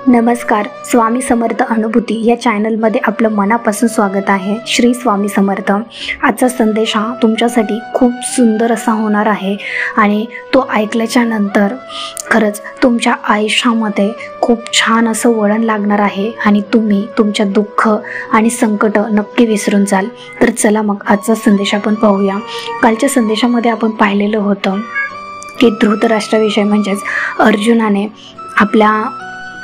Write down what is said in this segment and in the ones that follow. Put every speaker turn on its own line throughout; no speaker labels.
नमस्कार. स्वामी समर्थ अनुभूती या चॅनलमध्ये आपलं मनापासून स्वागत आहे. श्री स्वामी समर्थ. आजचा संदेश हा तुमच्यासाठी खूप सुंदर असा होणार आहे आणि तो ऐकल्याच्या नंतर खरंच तुमच्या आयुष्यामध्ये खूप छान असं वळण लागणार आहे आणि तुम्ही तुमच्या दुःख आणि संकट नक्की विसरून जाल. तर चला मग आजचा संदेश आपण पाहूया. कालच्या संदेशामध्ये आपण पाहिलेलं होतं की धृतराष्ट्राविषयी म्हणजेच अर्जुनाने आपल्या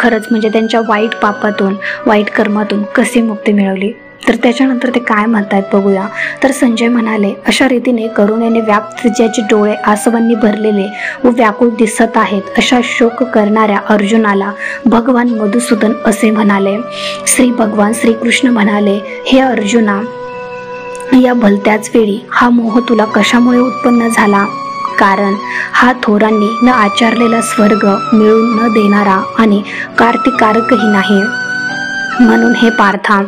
खरंच म्हणजे त्यांच्या वाईट पापातून वाईट कर्मातून कशी मुक्ती मिळवली. तर त्याच्यानंतर ते काय म्हणतात बघूया. तर संजय म्हणाले, अशा रीतीने करुणेने व्याप्त ज्याचे डोळे आसवांनी भरलेले व व्याकुळ दिसत आहेत अशा शोक करणाऱ्या अर्जुनाला भगवान मधुसूदन असे म्हणाले. भगवान श्रीकृष्ण म्हणाले, हे अर्जुना, या भलत्याच वेळी हा मोह तुला कशामुळे उत्पन्न झाला? कारण हा थोरांनी न आचारलेला स्वर्ग मिळून न देणारा आणि कार्तिकारकही नाही. म्हणून हे पार्था,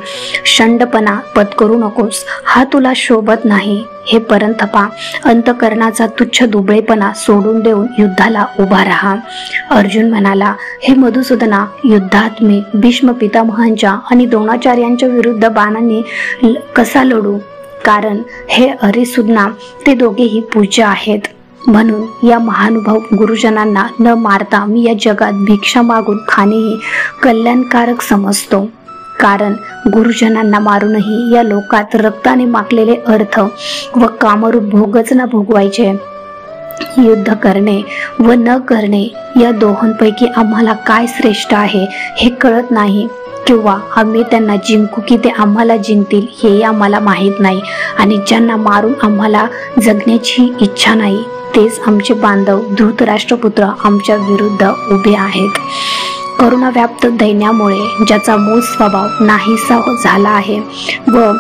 षंडपणा पत्करू नकोस. हा तुला शोभत नाही. हे परंतपा, अंतकरणाचा तुच्छ दुबळेपणा सोडून देऊन युद्धाला उभा राहा. अर्जुन म्हणाला, हे मधुसूदना, युद्धात मी भीष्म पितामहांच्या आणि द्रोणाचार्यांच्या विरुद्ध बाणांनी कसा लढू? कारण हे हरिसुदना ते दोघेही पूज्य आहेत. म्हणून या महानुभाव गुरुजनांना न मारता मी या जगात भिक्षा मागून खाणेही कल्याणकारक समजतो. कारण गुरुजनांना मारूनही या लोकात रक्ताने माखलेले अर्थ व कामरूप भोगच ना भोगवायचे. युद्ध करणे व न करणे या दोहोंपैकी आम्हाला काय श्रेष्ठ आहे हे कळत नाही, किंवा आम्ही त्यांना जिंकू की ते आम्हाला जिंकतील हे आम्हाला माहीत नाही. आणि ज्यांना मारून आम्हाला जगण्याची इच्छा नाही तेच आमचे बांधव धृतराष्ट्रपुत्र आमच्या विरुद्ध उभे आहेत. करुणाव्याप्त दैन्यामुळे ज्याचा मूळ स्वभाव नाहीसा झाला आहे व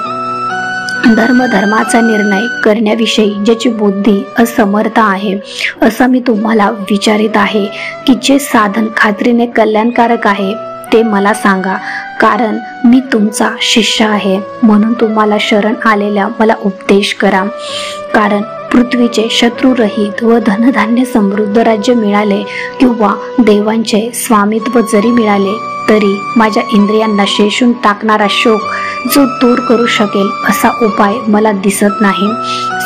धर्माचा निर्णय करण्याविषयी ज्याची बुद्धी असमर्थ आहे, असा मी तुम्हाला विचारित आहे की जे साधन खात्रीने कल्याणकारक आहे ते मला सांगा. कारण मी तुमचा शिष्य आहे. म्हणून तुम्हाला शरण आलेल्या मला उपदेश करा. कारण पृथ्वीचे शत्रुरहित व धनधान्य समृद्ध राज्य मिळाले किंवा देवांचे स्वामित्व जरी मिळाले तरी माझ्या इंद्रियांना शेषून टाकणारा शोक जो दूर करू शकेल असा उपाय मला दिसत नाही.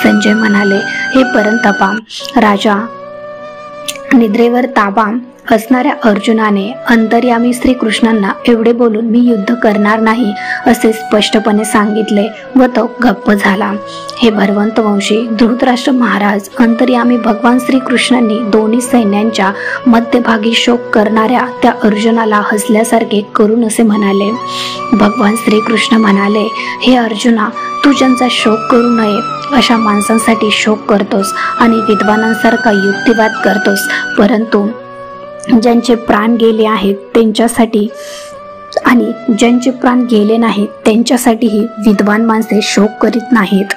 संजय म्हणाले, हे परंतपा राजा, निद्रेवर ताबा असणाऱ्या अर्जुनाने अंतर्यामी श्रीकृष्णांना एवढे बोलून मी युद्ध करणार नाही असे स्पष्टपणे सांगितले व तो गप्प झाला. हे भरवंतवंशी धृतराष्ट्र महाराज, अंतर्यामी भगवान श्रीकृष्णांनी दोन्ही सैन्यांच्या मध्यभागी शोक करणाऱ्या त्या अर्जुनाला हसल्यासारखे करून असे म्हणाले. भगवान श्रीकृष्ण म्हणाले, हे अर्जुना, तू ज्यांचा शोक करू नये अशा माणसांसाठी शोक करतोस आणि विद्वानांसारखा युक्तिवाद करतोस, परंतु ज्यांचे प्राण गेले आहेत त्यांच्यासाठी आणि ज्यांचे प्राण गेले नाहीत त्यांच्यासाठीही विद्वान माणसे शोक करीत नाहीत.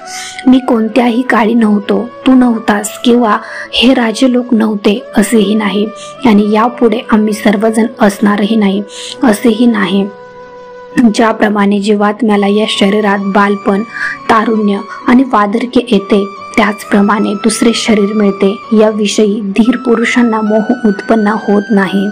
मी कोणत्याही काळी नव्हतो, तू नव्हतास किंवा हे राजे लोक नव्हते असेही नाही आणि यापुढे आम्ही सर्वजण असणारही नाही असेही नाही. ज्याप्रमाणे जीवात्म्याला या शरीरात बालपण, तारुण्य आणि वार्धक्य येते त्याचप्रमाणे दुसरे शरीर मिळते याविषयी धीर पुरुषांना मोह उत्पन्न होत नाही.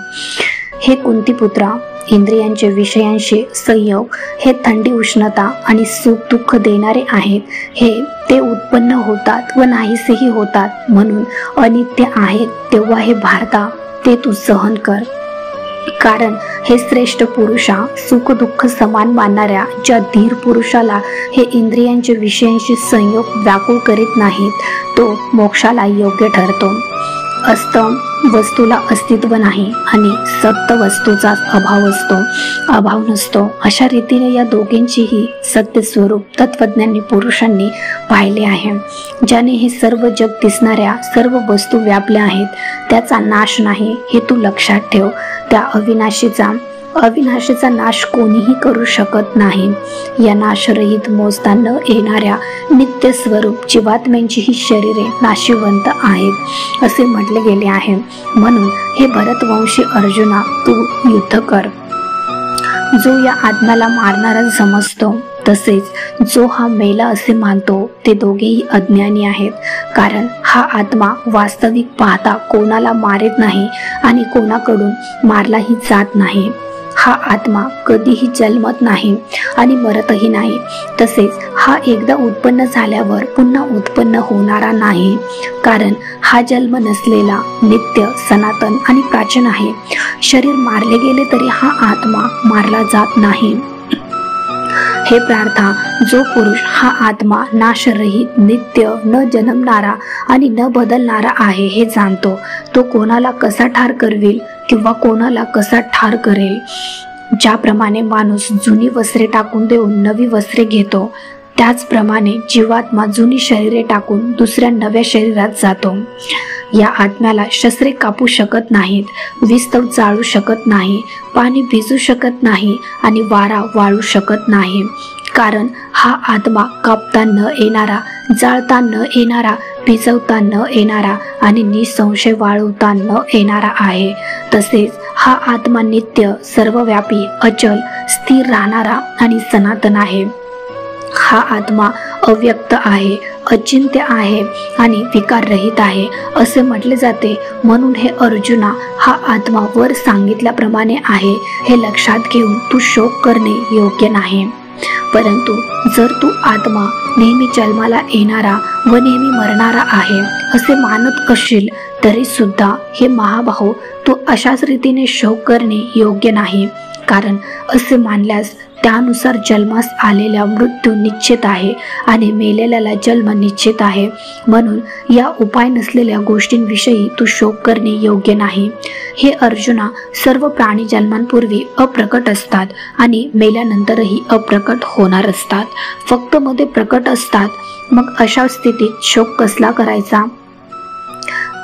हे कुंतीपुत्रा, इंद्रियांचे विषयांशी संयोग हे थंडी, उष्णता आणि सुख दुःख देणारे आहेत. हे ते उत्पन्न होतात व नाहीसेही होतात, म्हणून अनित्य आहेत. तेव्हा हे भारता ते तू सहन कर. कारण हे श्रेष्ठ पुरुषा, सुख दुःख समान मानणाऱ्या ज्या धीर पुरुषाला हे इंद्रियांचे विषयांशी संयोग व्याकुळ करीत नाहीत तो मोक्षाला योग्य ठरतो. अस्तम वस्तूला अस्तित्व नाही आणि सत्य वस्तूचाच अभाव असतो, अभाव नसतो. अशा रीतीने या दोघींचीही सत्य स्वरूप तत्वज्ञानी पुरुषांनी पाहिले आहे. ज्याने हे सर्व जग दिसणाऱ्या सर्व वस्तू व्यापल्या आहेत त्याचा नाश नाही हे तू लक्षात ठेव. त्या अविनाशीचा नाश कोणीही करू शकत नाही. या नाशरहित मोजता न येणाऱ्या नित्य स्वरूप जीवात्म्यांची ही शरीरे नाशिवंत आहेत असे म्हटले गेले आहे. म्हणून हे भरतवंशी अर्जुना, तू युद्ध कर. जो या आत्म्याला मारणारा समजतो तसेच जो हा मेला असे मानतो ते दोघेही अज्ञानी आहेत. कारण हा आत्मा वास्तविक पाहता कोणाला मारत नाही आणि कोणाकडून मारलाही जात नाही. हा आत्मा कधीही जन्मत नाही आणि मरतही नाही. तसेच हा एकदा उत्पन्न झाल्यावर पुन्हा उत्पन्न होणारा नाही, कारण हा जन्म नसलेला, नित्य, सनातन आणि प्राचीन आहे. शरीर मारले गेले तरी हा आत्मा मारला जात नाही. हे प्रार्था, जो पुरुष हा आत्मा नाशरहित, नित्य, न जन्मणारा आणि न बदलणारा आहे हे जाणतो, तो कोणाला कसा ठार करविल किंवा कोणाला कसा ठार करेल. ज्याप्रमाणे माणूस जुनी वस्त्रे टाकून देऊन नवी वस्त्रे घेतो, त्याचप्रमाणे जीवात्मा जुनी शरीरे टाकून दुसऱ्या नव्या शरीरात जातो. या आत्म्याला शस्त्रे कापू शकत नाहीत, विस्तव जाळू शकत नाही, पाणी भिजू शकत नाही आणि वारा वाळू शकत नाही, कारण हा आत्मा कापता न येणारा, जाळता न येणारा, भिजवता न येणारा आणि निसंशय वाळवता न येणारा आहे. तसेच हा आत्मा नित्य, सर्वव्यापी, अचल, स्थिर राहणारा आणि सनातन आहे. हा आत्मा अव्यक्त आहे, अचिंत्य आहे आणि विकाररहित आहे असे म्हटले जाते. म्हणून हे अर्जुना, हा आत्मा वर सांगितल्याप्रमाणे आहे हे लक्षात घेऊन तू शोक करणे योग्य नाही. परंतु जर तू आत्मा नेहमी जन्माला येणारा व नेहमी मरणारा आहे असे मानत असशील तरी सुद्धा हे महाबाहो, तू अशाच रीतीने शोक करणे योग्य नाही. कारण असे मानल्यास त्यानुसार जन्मास आलेला मृत्यू निश्चित आहे आणि मेलेल्याला जन्म निश्चित आहे. म्हणून या उपाय नसलेल्या गोष्टींविषयी तू शोक करणे योग्य नाही. हे अर्जुना, सर्व प्राणी जन्मांपूर्वी अप्रकट असतात आणि मेल्यानंतरही अप्रकट होणार असतात, फक्त मध्ये प्रकट असतात. मग अशा स्थितीत शोक कसला करायचा?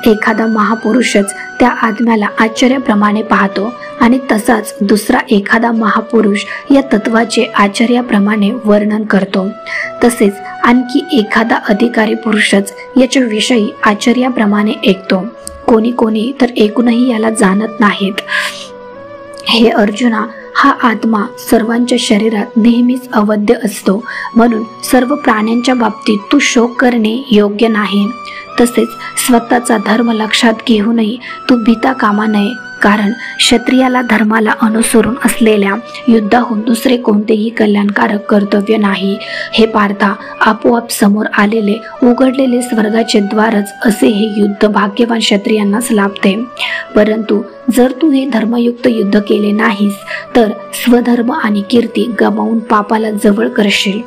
एखादा महापुरुषच त्या आत्म्याला आश्चर्याप्रमाणे पाहतो आणि तसाच दुसरा एखादा महापुरुष या तत्वाचे आश्चर्याप्रमाणे वर्णन करतो. तसेच आणखी एखादा अधिकारी पुरुषच याच्या विषयी आश्चर्याप्रमाणे ऐकतो. कोणी कोणी तर ऐकूनही याला जाणत नाहीत. हे अर्जुना, हा आत्मा सर्वांच्या शरीरात नेहमीच अवध्य असतो. म्हणून सर्व प्राण्यांच्या बाबतीत तू शोक करणे योग्य नाही. तसेच स्वतःचा धर्म लक्षात घेऊनही तू भीता कामा नये, कारण क्षत्रियाला धर्माला अनुसरून असलेल्या युद्धाहून दुसरे कोणतेही कल्याणकारक कर्तव्य नाही. हे पार्था, आपोआप समोर आलेले उघडलेले स्वर्गाचे द्वारच असे हे युद्ध भाग्यवान क्षत्रियांनाच लाभते. परंतु जर तू हे धर्मयुक्त युद्ध केले नाहीस तर स्वधर्म आणि कीर्ती गमावून पापाला जवळ करशील.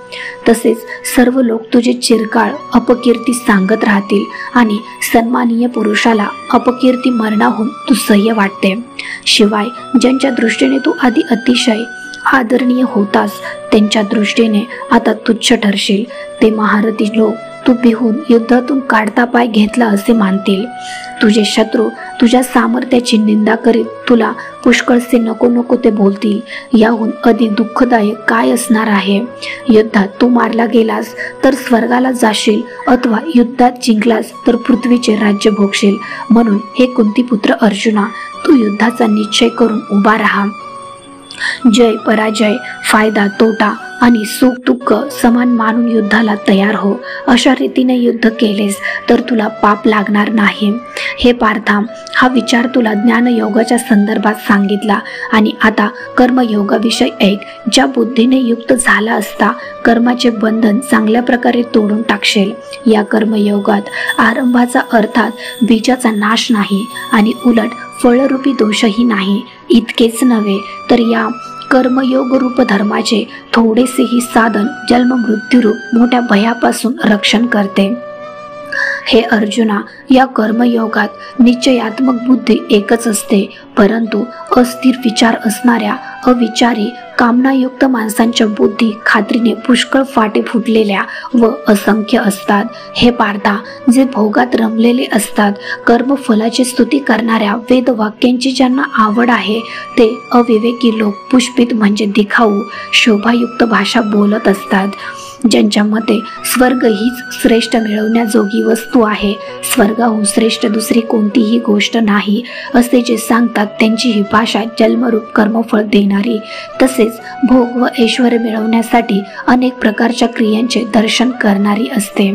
तसेच सर्व लोक तुझे चिरकाळ अपकीर्ती सांगत राहतील आणि सन्मानीय पुरुषाला अपकीर्ती मरणाहून तू सह्य वाटते. शिवाय ज्यांच्या दृष्टीने तू आधी अतिशय आदरणीय होतास त्यांच्या दृष्टीने आता तुच्छ ठरशील. ते महारथी लोक तू बिहून युद्धातून काढता पाय घेतला असे मानतील. तुझे शत्रू तुझ्या सामर्थ्याची निंदा करीत तुला पुष्कळसे नको नको ते बोलतील. याहून अधिक दुःखदायक काय असणार आहे? युद्धात तू मारला गेलास तर स्वर्गाला जाशील अथवा युद्धात जिंकलास तर पृथ्वीचे राज्य भोगशील. म्हणून हे कुंतीपुत्र अर्जुना, तू युद्धाचा निश्चय करून उभा राहा. जय पराजय, फायदा तोटा आणि सुख दुःख समान मानून युद्धाला तयार हो. अशा रीतीने युद्ध केलेस तर तुला पाप लागणार नाही. हे पार्था, हा विचार तुला ज्ञानयोगाच्या संदर्भात सांगितला आणि आता कर्मयोगाविषयी ऐक. ज्या बुद्धीने युक्त झाला असता कर्माचे बंधन चांगल्या प्रकारे तोडून टाकशील. या कर्मयोगात आरंभाचा अर्थात बीजाचा नाश नाही आणि उलट फळरूपी दोषही नाही. इतकेच नव्हे तर या कर्मयोग रूप धर्माचे थोडेसेही साधन जन्म मृत्यूरूप मोठ्या भयापासून रक्षण करते. हे अर्जुना, या कर्मयोगात निश्चयात्मक बुद्धी एकच असते, परंतु अस्थिर विचार असणाऱ्या अविचारी कामनायुक्त माणसांच्या बुद्धी खात्रीने पुष्कळ फाटे फुटलेल्या व असंख्य असतात. हे पार्था, जे भोगात रमलेले असतात, कर्मफलाची स्तुती करणाऱ्या वेदवाक्यांची ज्यांना आवड आहे ते अविवेकी लोक पुष्पित म्हणजे दिखाऊ शोभायुक्त भाषा बोलत असतात. ज्यांच्या मते स्वर्ग हीच श्रेष्ठ मिळवण्याजोगी वस्तू आहे, स्वर्गाहून श्रेष्ठ दुसरी कोणतीही गोष्ट नाही असे जे सांगतात त्यांची ही भाषा जन्मरूप कर्मफळ देणारी, तसेच भोग व ऐश्वर्य मिळवण्यासाठी अनेक प्रकारच्या क्रियांचे दर्शन करणारी असते.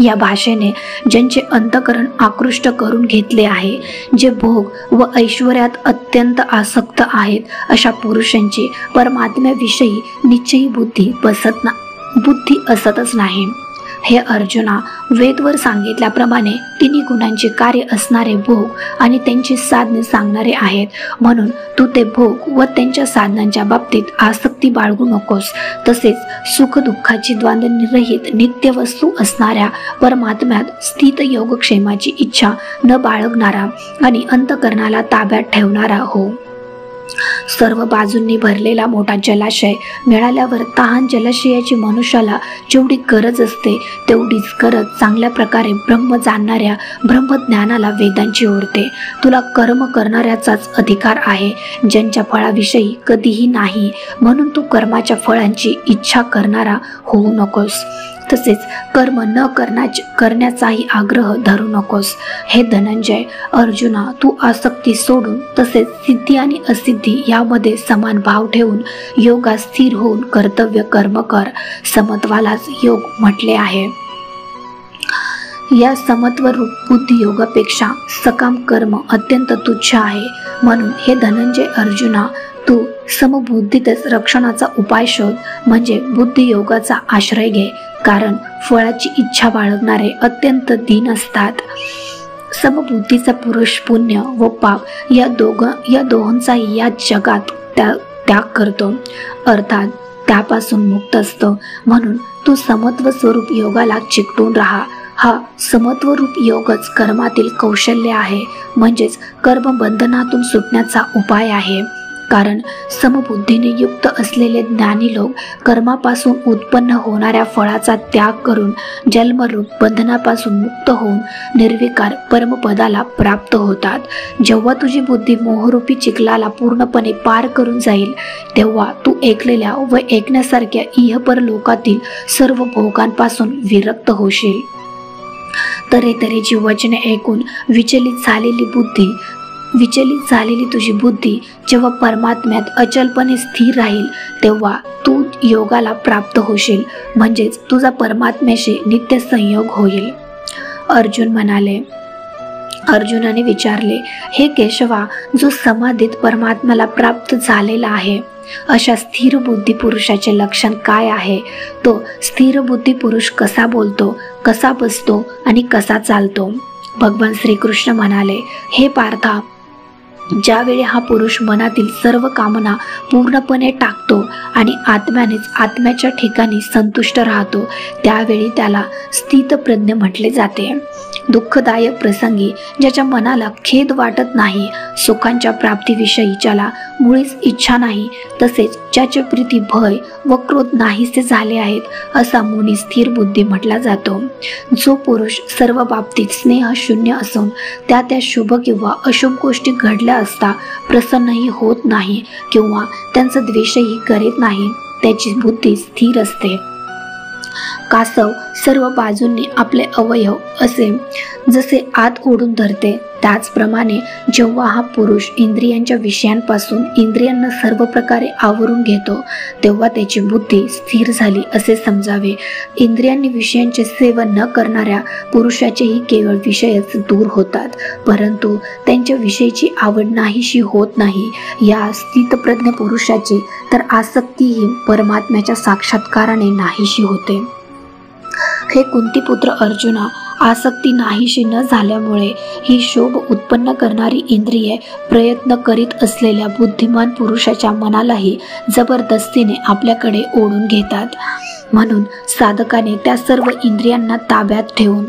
या भाषेने ज्यांचे अंतःकरण आकृष्ट करून घेतले आहे, जे भोग व ऐश्वर्यात अत्यंत आसक्त आहेत, अशा पुरुषांची परमात्म्याविषयी निश्चयी बुद्धी असतच नाही. हे अर्जुना, वेदवर सांगितल्याप्रमाणे तिन्ही गुणांचे कार्य असणारे भोग आणि त्यांची साधने सांगणारे आहेत. म्हणून तू ते भोग व त्यांच्या साधनांच्या बाबतीत आसक्ती बाळगू नकोस. तसेच सुख दुःखाची द्वंद्वरहित नित्य वस्तू असणाऱ्या परमात्म्यात स्थित योगक्षेमाची इच्छा न बाळगणारा आणि अंतःकरणाला ताब्यात ठेवणारा हो. सर्व बाजूंनी भरलेला मोठा जलाशय मिळाल्यावर तहान जलाशयाची मनुष्याला जेवढी गरज असते तेवढीच गरज चांगल्या प्रकारे ब्रह्म जाणणाऱ्या ब्रह्मज्ञानाला वेदांची ओढते. तुला कर्म करणाऱ्याचाच अधिकार आहे, ज्यांच्या फळाविषयी कधीही नाही. म्हणून तू कर्माच्या फळांची इच्छा करणारा होऊ नकोस. तसेच कर्म न करण्याचाही आग्रह धरू नकोस. हे धनंजय, अर्जुना, तू आसक्ती सोडून तसेच सिद्धी आणि असिद्धी यामध्ये समान भाव ठेवून योगात स्थिर होऊन कर्तव्य कर्म कर. समत्वालाच योग म्हटले आहे. या समत्व रूप बुद्धी योगापेक्षा सकाम कर्म अत्यंत तुच्छ आहे. म्हणून हे धनंजय अर्जुना, तू समबुद्धीतच रक्षणाचा उपाय शोध, म्हणजे बुद्धी योगाचा आश्रय घे. कारण फळाची इच्छा बाळगणारे अत्यंत दीन असतात. समबुद्धीचा पुरुष पुण्य व पाप या दोहोंचाही या जगात त्याग करतो, अर्थात त्यापासून मुक्त असतो. म्हणून तू समत्व स्वरूप योगाला चिकटून राहा. हा समत्वरूप योगच कर्मातील कौशल्य आहे, म्हणजेच कर्मबंधनातून सुटण्याचा उपाय आहे. कारण समबुद्धीने युक्त असलेले ज्ञानी लोक कर्मापासून उत्पन्न होणाऱ्या फळाचा त्याग करून जन्मरूप बंधनापासून मुक्त होऊन निर्विकार परमपदाला प्राप्त होतात. जेव्हा तुझी बुद्धी मोहरूपी चिखलाला पूर्णपणे पार करून जाईल, तेव्हा तू ऐकलेल्या व ऐकण्यासारख्या इहपर लोकातील सर्व भोगांपासून विरक्त होशील. तऱ्हेतऱ्हेची वचने ऐकून विचलित झालेली तुझी बुद्धी जेव्हा परमात्म्यात अचलपणे स्थिर राहील, तेव्हा तू योगाला प्राप्त होशील, म्हणजेच तुझा परमात्म्याशी नित्य संयोग होईल. अर्जुनाने विचारले, हे केशवा, जो समाधीत परमात्म्याला प्राप्त झालेला आहे, अशा स्थिर बुद्धी पुरुषाचे लक्षण काय आहे? तो स्थिर बुद्धी पुरुष कसा बोलतो, कसा बसतो आणि कसा चालतो? भगवान श्रीकृष्ण म्हणाले, हे पार्था, ज्यावेळी हा पुरुष मनातील सर्व कामना पूर्णपणे टाकतो आणि आत्म्यानेच आत्म्याच्या ठिकाणी संतुष्ट राहतो, त्यावेळी त्याला स्थितप्रज्ञ म्हटले जाते. दुःखदायक प्रसंगी ज्याच्या मनाला खेद वाटत नाही, सुखांच्या प्राप्तीविषयी ज्याला मुळीच इच्छा नाही, तसेच ज्याचे प्रीती, भय व क्रोध नाहीसे झाले आहेत, असा मुनी स्थिर बुद्धी म्हटला जातो. जो पुरुष सर्व बाबतीत स्नेह शून्य असून त्या शुभ किंवा अशुभ गोष्टी घडल्या असता प्रसन्नही होत नाही किंवा त्यांचा द्वेषही करीत नाही, त्याची बुद्धी स्थिर असते. कासव सर्व बाजूंनी आपले अवयव असे जसे आत ओढून धरते, त्याचप्रमाणे जेव्हा हा पुरुष इंद्रियांच्या विषयांपासून इंद्रियांना सर्व प्रकारे आवरून घेतो, तेव्हा त्याची बुद्धी स्थिर झाली असे समजावे. इंद्रियांनी विषयांचे सेवन न करणाऱ्या पुरुषाचेही केवळ विषयच दूर होतात, परंतु त्यांच्या विषयीची आवड नाहीशी होत नाही. या स्थितप्रज्ञ पुरुषाची तर आसक्तीही परमात्म्याच्या साक्षात्काराने नाहीशी होते. हे कुंतीपुत्र अर्जुना, आसक्ती नाहीशी न झाल्यामुळे ही शोभ उत्पन्न करणारी इंद्रिये प्रयत्न करीत असलेल्या बुद्धिमान पुरुषाच्या मनालाही जबरदस्तीने आपल्याकडे ओढून घेतात. म्हणून साधकाने त्या सर्व इंद्रियांना ताब्यात ठेवून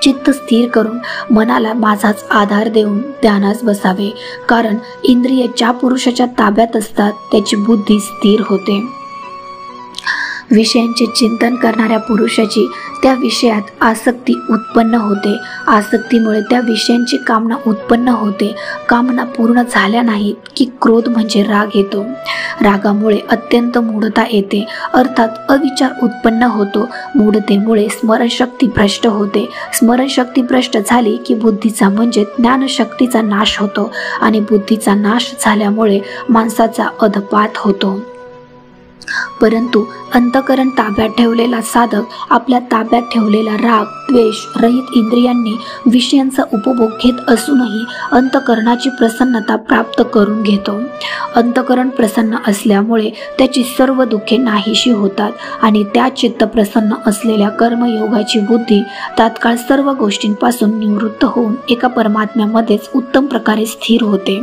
चित्त स्थिर करून मनाला माझाच आधार देऊन ध्यानास बसावे. कारण इंद्रिय ज्या पुरुषाच्या ताब्यात असतात, त्याची बुद्धी स्थिर होते. विषयांचे चिंतन करणाऱ्या पुरुषाची त्या विषयात आसक्ती उत्पन्न होते. आसक्तीमुळे त्या विषयांची कामना उत्पन्न होते. कामना पूर्ण झाल्या नाहीत की क्रोध म्हणजे राग येतो. रागामुळे अत्यंत मूढता येते, अर्थात अविचार उत्पन्न होतो. मूढतेमुळे स्मरणशक्ती भ्रष्ट होते. स्मरणशक्ती भ्रष्ट झाली की बुद्धीचा म्हणजे ज्ञानशक्तीचा नाश होतो आणि बुद्धीचा नाश झाल्यामुळे माणसाचा अधपात होतो. परंतु अंतःकरण ताब्यात ठेवलेला साधक आपल्या ताब्यात ठेवलेला राग द्वेष रहित इंद्रियांनी विषयांचा उपभोग घेत असूनही अंतःकरणाची प्रसन्नता प्राप्त करून घेतो. अंतःकरण प्रसन्न असल्यामुळे त्याची सर्व दुःखे नाहीशी होतात आणि त्या चित्त प्रसन्न असलेल्या कर्मयोगाची बुद्धी तात्काळ सर्व गोष्टींपासून निवृत्त होऊन एका परमात्म्यामध्येच उत्तम प्रकारे स्थिर होते.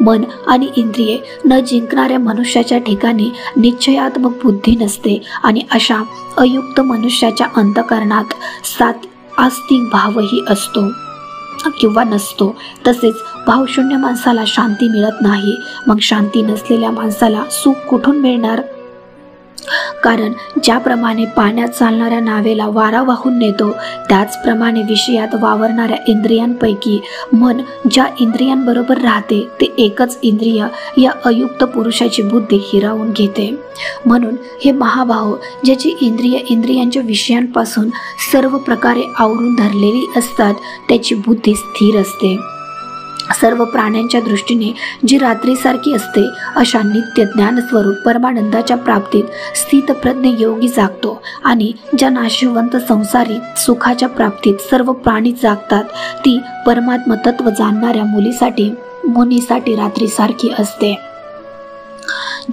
मन आणि इंद्रिये न जिंकणाऱ्या मनुष्याच्या ठिकाणी निश्चयात्मक बुद्धी नसते आणि अशा अयुक्त मनुष्याच्या अंतःकरणात आस्तिक भावही असतो किंवा नसतो. तसेच भावशून्य माणसाला शांती मिळत नाही. मग शांती नसलेल्या माणसाला सुख कुठून मिळणार? कारण ज्याप्रमाणे पाण्यात चालणाऱ्या नावेला वारा वाहून नेतो त्याचप्रमाणे विषयात वावरणाऱ्या इंद्रियांपैकी मन ज्या इंद्रियांबरोबर राहते ते एकच इंद्रिय या अयुक्त पुरुषाची बुद्धी हिरावून घेते. म्हणून हे महाभाव, ज्याची इंद्रियांच्या विषयांपासून सर्व प्रकारे आवरून धरलेली असतात त्याची बुद्धी स्थिर असते. सर्व प्राण्यांच्या दृष्टीने जी रात्रीसारखी असते अशा नित्य ज्ञानस्वरूप परमानंदाच्या प्राप्तीत स्थितप्रज्ञ योगी जागतो आणि ज्या नाशवंत संसारी सुखाच्या प्राप्तीत सर्व प्राणी जागतात ती परमात्म तत्व जाणणाऱ्या मुनीसाठी रात्रीसारखी असते.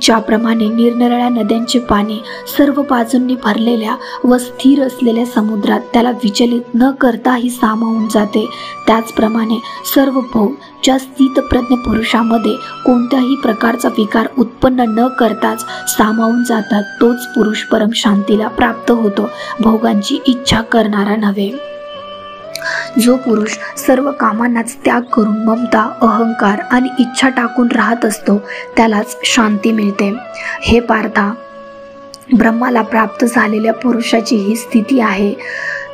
ज्याप्रमाणे निरनिराळ्या नद्यांचे पाणी सर्व बाजूंनी भरलेल्या व स्थिर असलेल्या समुद्रात त्याला विचलित न करताही सामावून जाते, त्याचप्रमाणे सर्व भोग ज्या स्थितप्रज्ञ पुरुषामध्ये कोणत्याही प्रकारचा विकार उत्पन्न न करताच सामावून जातात तोच पुरुष परम शांतीला प्राप्त होतो, भोगांची इच्छा करणारा नव्हे. जो पुरुष सर्व कामांनाच त्याग करून ममता अहंकार आणि इच्छा टाकून राहत असतो त्यालाच शांती मिळते. हे पार्था, ब्रह्माला प्राप्त झालेल्या पुरुषाची ही स्थिती आहे.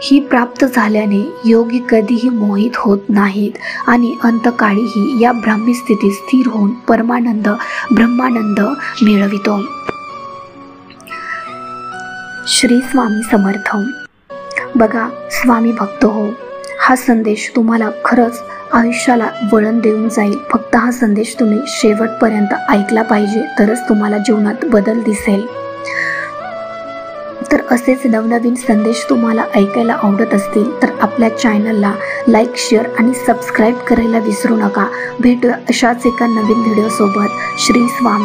ही प्राप्त झाल्याने योगी कधीही मोहित होत नाहीत आणि अंतकाळीही या ब्राह्मी स्थितीत स्थिर होऊन ब्रह्मानंद मिळवितो. श्री स्वामी समर्थ. बघा स्वामी भक्त हो, हा संदेश तुम्हाला खरंच आयुष्याला वळण देऊन जाईल. फक्त हा संदेश तुम्ही शेवटपर्यंत ऐकला पाहिजे, तरच तुम्हाला जीवनात बदल दिसेल. तर असेच नवनवीन संदेश तुम्हाला ऐकायला आवडत असतील तर आपल्या चॅनलला लाईक, शेअर आणि सबस्क्राईब करायला विसरू नका. भेटूया अशाच एका नवीन व्हिडिओसोबत. श्री स्वामी.